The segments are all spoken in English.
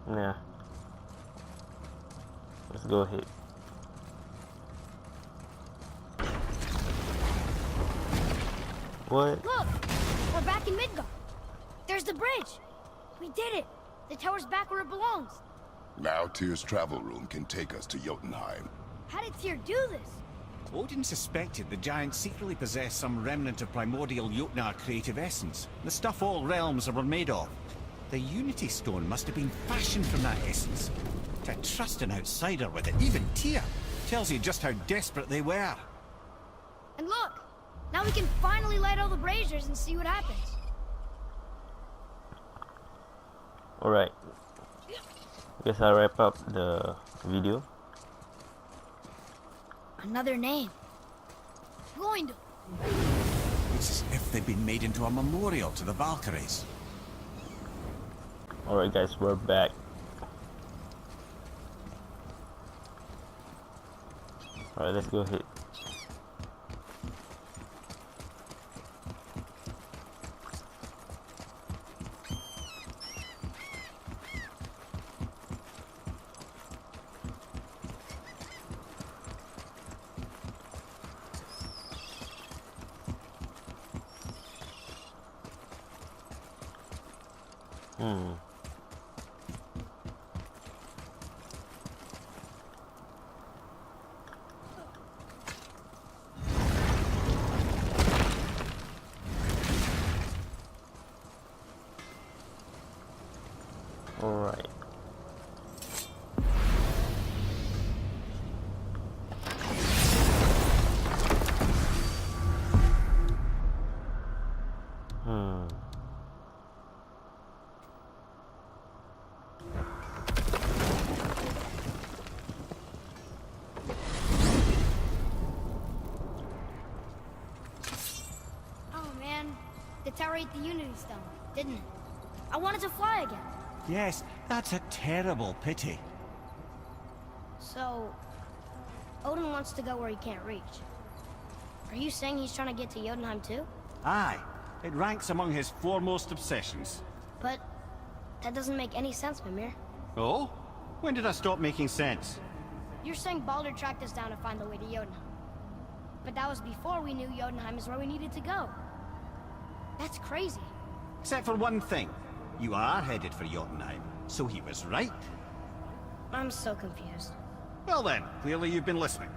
Yeah. Let's go ahead. What? Look! We're back in Midgard. There's the bridge. We did it. The tower's back where it belongs. Now Tyr's travel room can take us to Jotunheim. How did Tyr do this? Odin suspected the giants secretly possessed some remnant of primordial Jotnar creative essence, the stuff all realms were made of. The Unity Stone must have been fashioned from that essence. To trust an outsider with it, even Tyr, tells you just how desperate they were. And look! Now we can finally light all the braziers and see what happens. Alright. Guess I'll wrap up the video. Another name. Gloindel. It's as if they've been made into a memorial to the Valkyries. Alright guys, we're back. Alright, let's go ahead. Alright. Oh man, the tower ate the Unity Stone, didn't it? I wanted to fly again. Yes, that's a terrible pity. So, Odin wants to go where he can't reach. Are you saying he's trying to get to Jotunheim too? Aye, it ranks among his foremost obsessions. But that doesn't make any sense, Mimir. Oh? When did I stop making sense? You're saying Baldur tracked us down to find the way to Jotunheim. But that was before we knew Jotunheim is where we needed to go. That's crazy. Except for one thing. You are headed for Jotunheim, so he was right. I'm so confused. Well then, clearly you've been listening.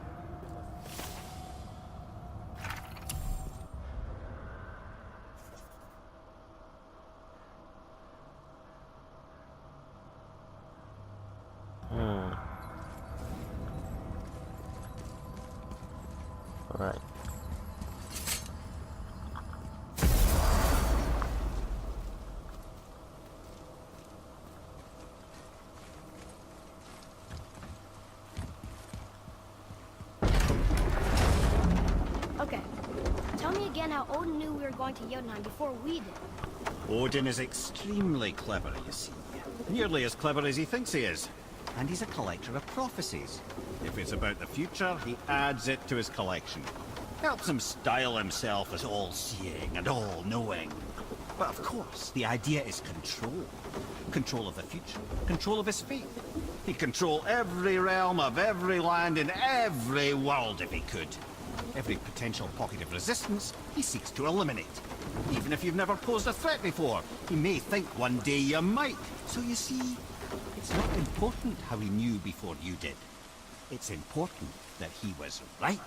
Alright. Okay. Tell me again how Odin knew we were going to Jotunheim before we did. Odin is extremely clever, you see. Nearly as clever as he thinks he is. And he's a collector of prophecies. If it's about the future, he adds it to his collection. Helps him style himself as all-seeing and all-knowing. But of course, the idea is control. Control of the future. Control of his fate. He'd control every realm of every land in every world if he could. Every potential pocket of resistance, he seeks to eliminate. Even if you've never posed a threat before, he may think one day you might. So you see, it's not important how he knew before you did. It's important that he was right.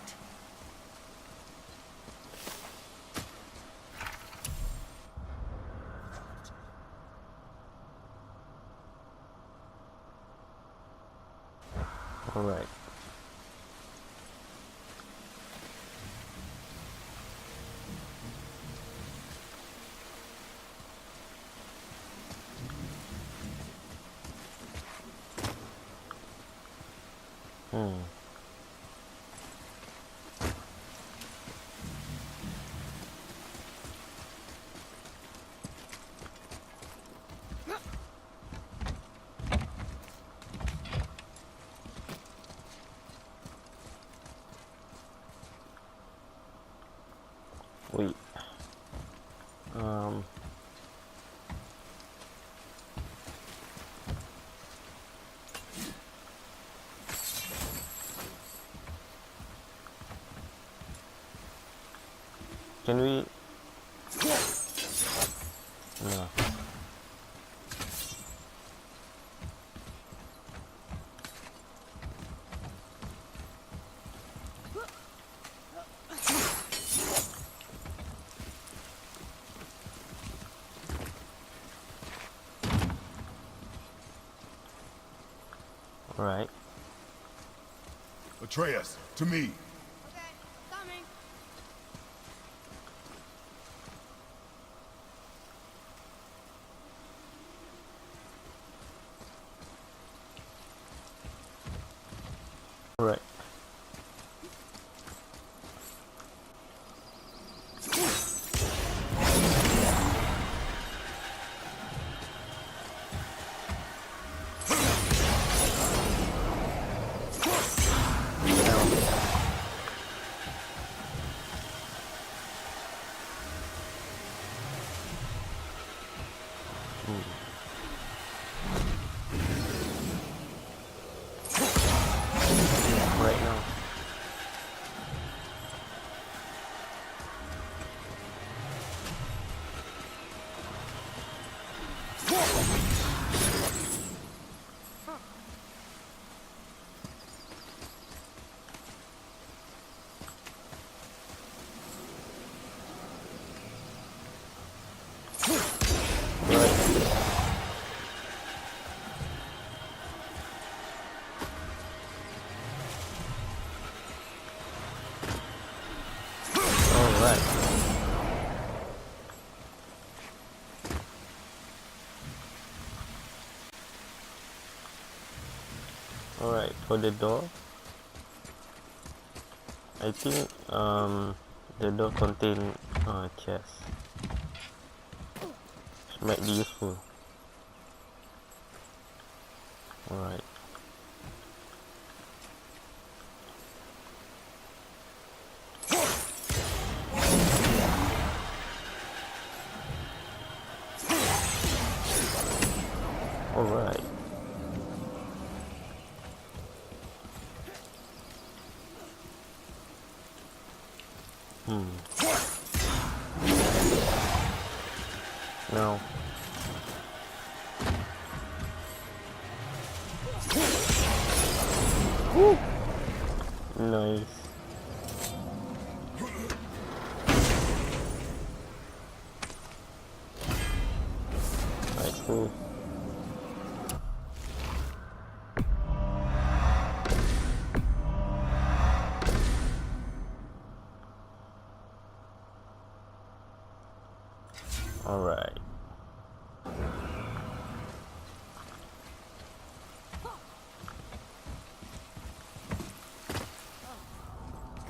Alright. Wait. Can we? No. All right. Atreus, to me. Okay, coming. All right. Right now. Alright, for the door, I think the door contain chest. It might be useful. Alright. Alright. No. Woo! Nice. Nice move. All right.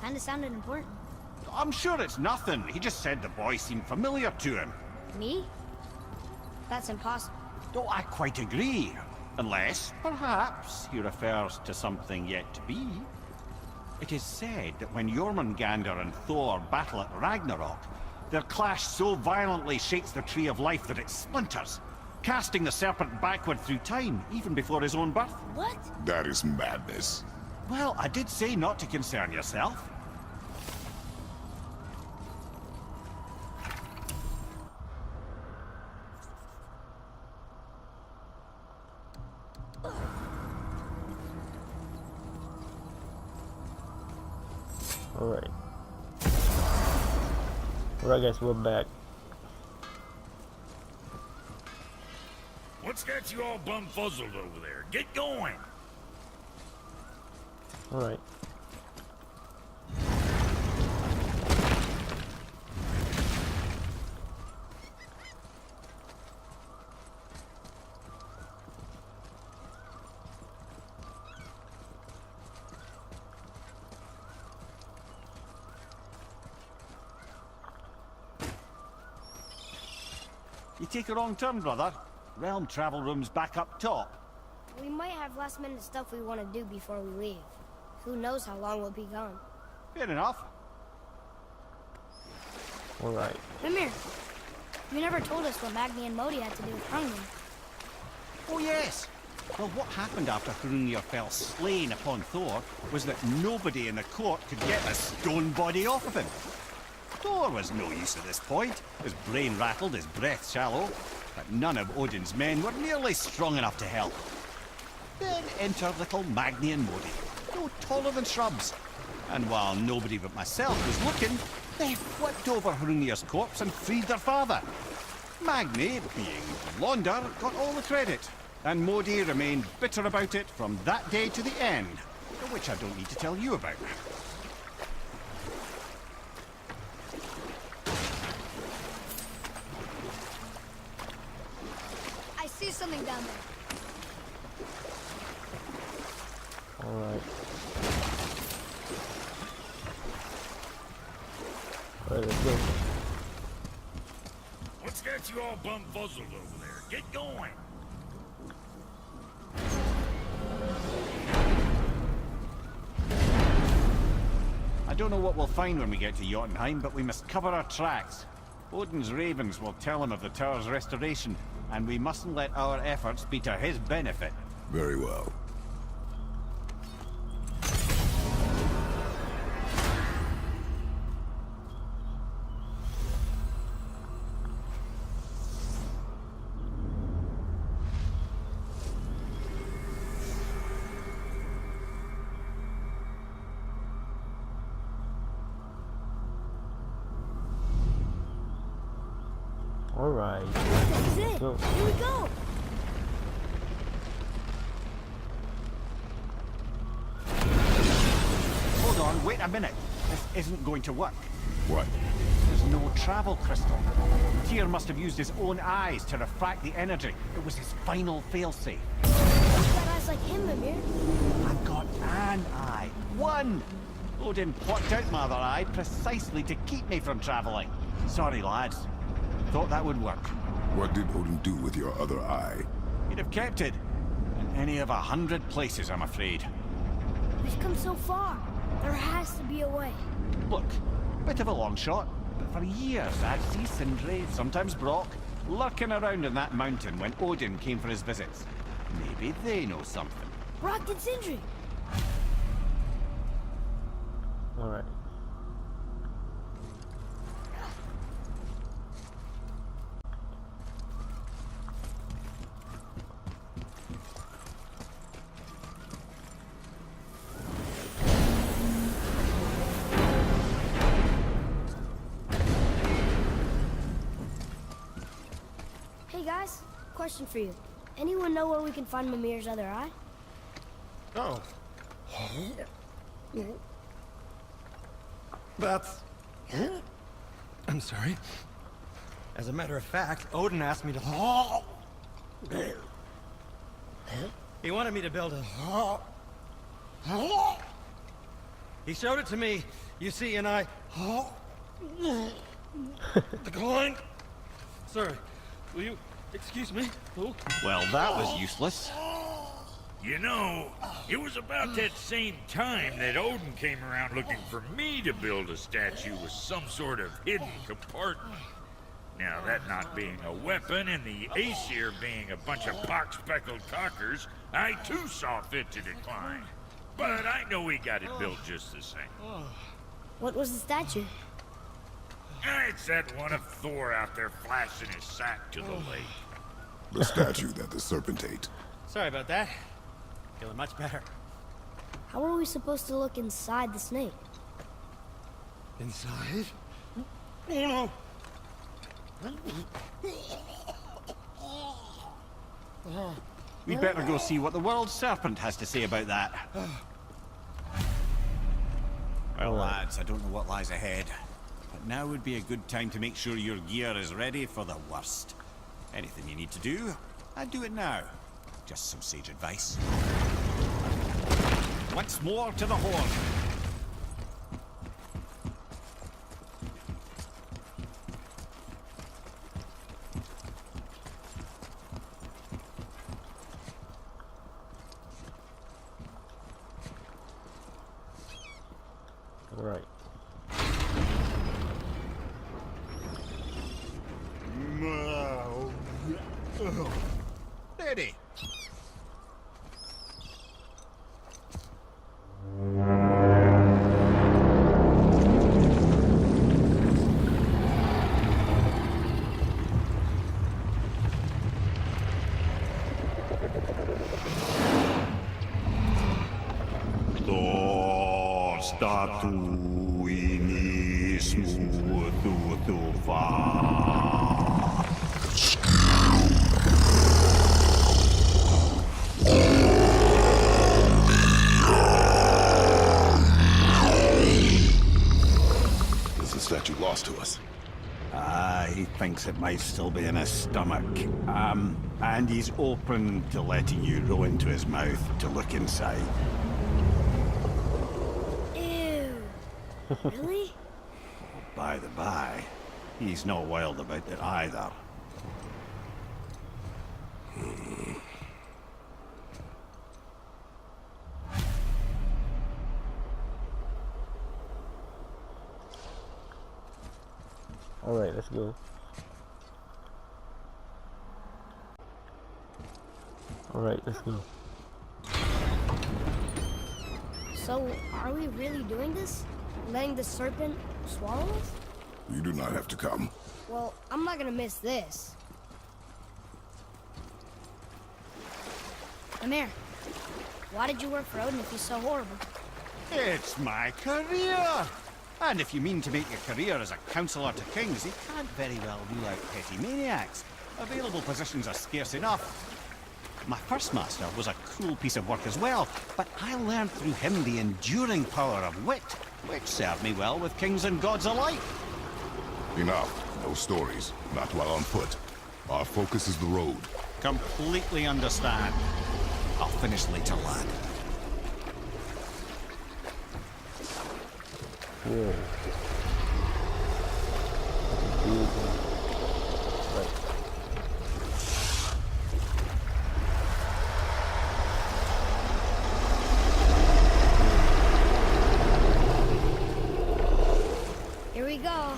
Kinda sounded important. I'm sure it's nothing. He just said the boy seemed familiar to him. Me? That's impossible. Oh, I quite agree. Unless, perhaps, he refers to something yet to be. It is said that when Jormungandr and Thor battle at Ragnarok, their clash so violently shakes the Tree of Life that it splinters, casting the serpent backward through time, even before his own birth. What? That is madness. Well, I did say not to concern yourself. Alright. Alright guys, we're back. What's got you all bumfuzzled over there? Get going! Alright. You take a wrong turn, brother. Realm travel room's back up top. We might have last minute stuff we want to do before we leave. Who knows how long we'll be gone. Fair enough. Alright. Mimir, you never told us what Magni and Modi had to do with Hrungnir. Oh yes. Well, what happened after Hrungnir fell slain upon Thor was that nobody in the court could get the stone body off of him. Thor was no use at this point. His brain rattled, his breath shallow, but none of Odin's men were nearly strong enough to help. Then entered little Magni and Modi, no taller than shrubs. And while nobody but myself was looking, they flipped over Hrungnir's corpse and freed their father. Magni, being blonder, got all the credit, and Modi remained bitter about it from that day to the end, which I don't need to tell you about. I see something down there. Alright. Alright, let's go. What's got you all bumfuzzled over there? Get going! I don't know what we'll find when we get to Jotunheim, but we must cover our tracks. Odin's ravens will tell him of the tower's restoration, and we mustn't let our efforts be to his benefit. Very well. Alright. This is it. Go. Here we go. Hold on, wait a minute. This isn't going to work. What? There's no travel crystal. Tyr must have used his own eyes to refract the energy. It was his final failsafe. You've got eyes like him, Mimir. I've got an eye. One! Odin plucked out my other eye precisely to keep me from traveling. Sorry, lads. Thought that would work. What did Odin do with your other eye? He'd have kept it. In any of 100 places, I'm afraid. We've come so far. There has to be a way. Look, bit of a long shot, but for years I'd see Sindri, sometimes Brock, lurking around in that mountain when Odin came for his visits. Maybe they know something. Brock and Sindri. Alright. Hey guys, question for you. Anyone know where we can find Mimir's other eye? Oh. That's... I'm sorry. As a matter of fact, Odin asked me to... He wanted me to build a... He showed it to me, you see, and I... Declined. Sir, will you excuse me? Oh. Well, that was useless. You know, it was about that same time that Odin came around looking for me to build a statue with some sort of hidden compartment. Now, that not being a weapon and the Aesir being a bunch of pox-speckled cockers, I too saw fit to decline. But I know he got it built just the same. What was the statue? It's that one of Thor out there flashing his sack to the lake. The statue that the serpent ate. Sorry about that. Feeling much better. How are we supposed to look inside the snake? Inside? Oh no! We better go see what the world serpent has to say about that. Well, lads, I don't know what lies ahead, but now would be a good time to make sure your gear is ready for the worst. Anything you need to do, I'd do it now. Just some sage advice. Once more to the horn. Alright. Ready. Is the statue lost to us? He thinks it might still be in his stomach. And he's open to letting you roll into his mouth to look inside. Ew. Really? By the by, he's not wild about it either. Alright, let's go. Alright, let's go. So, are we really doing this? Letting the serpent swallow us? You do not have to come. Well, I'm not gonna miss this. Amir, why did you work for Odin if he's so horrible? It's my career! And if you mean to make your career as a counsellor to kings, you can't very well rule out petty maniacs. Available positions are scarce enough. My first master was a cruel piece of work as well, but I learned through him the enduring power of wit, which served me well with kings and gods alike. Enough. No stories. Not while on foot. Our focus is the road. Completely understand. I'll finish later, lad. Whoa. Right. Here we go.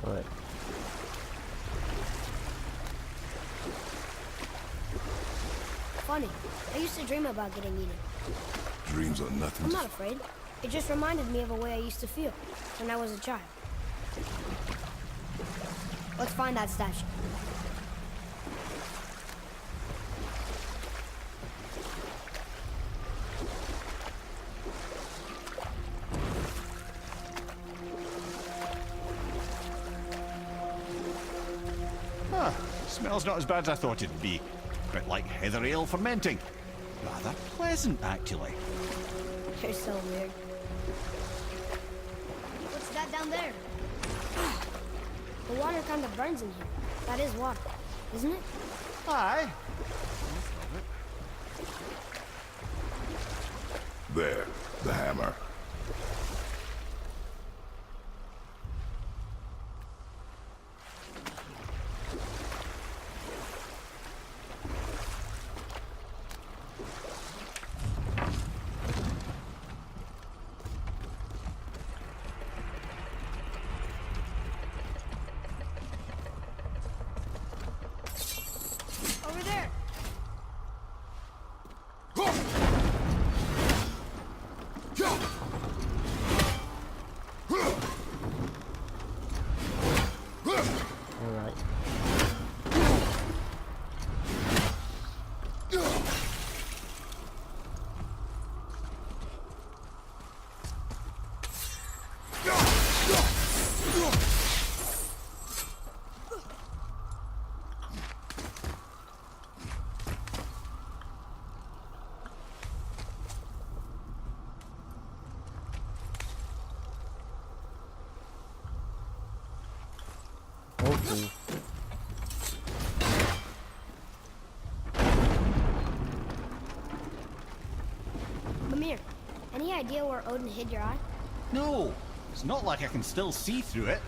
Alright. Funny. I used to dream about getting eaten. Dreams are nothing. I'm not afraid. It just reminded me of a way I used to feel when I was a child. Let's find that statue. Smells not as bad as I thought it'd be. Bit like heather ale fermenting. Rather pleasant, actually. You're so weird. What's that down there? The water kind of burns in here. That is water, isn't it? Aye. There. The hammer. Over there. Alright. Okay. Mimir, any idea where Odin hid your eye? No, it's not like I can still see through it.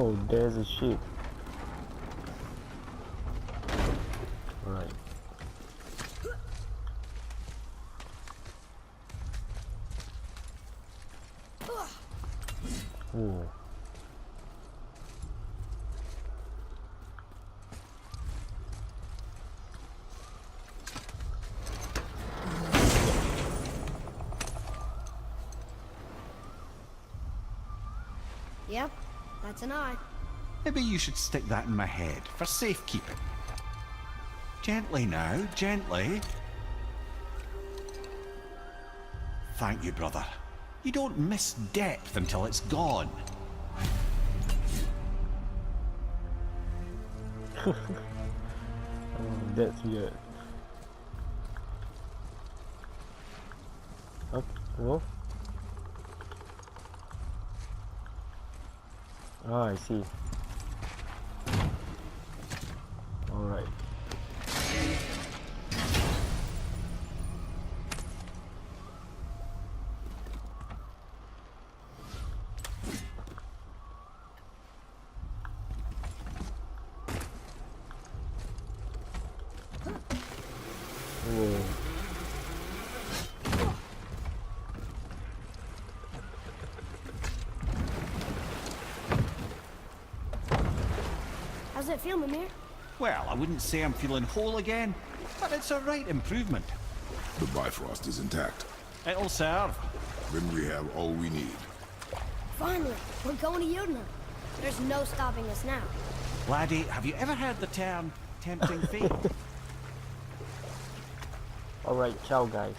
Oh, there's a ship. Right. Oh. Yep, that's an eye. Maybe you should stick that in my head for safekeeping. Gently now, gently. Thank you, brother. You don't miss depth until it's gone. Oh, that's weird. Okay, well. Oh, I see. Alright. Whoa. How's it feel, Mimir? Well, I wouldn't say I'm feeling whole again, but it's a right improvement. The Bifrost is intact. It'll serve. Then we have all we need. Finally, we're going to Jotunheim. There's no stopping us now. Laddie, have you ever heard the term tempting fate? Alright, ciao guys.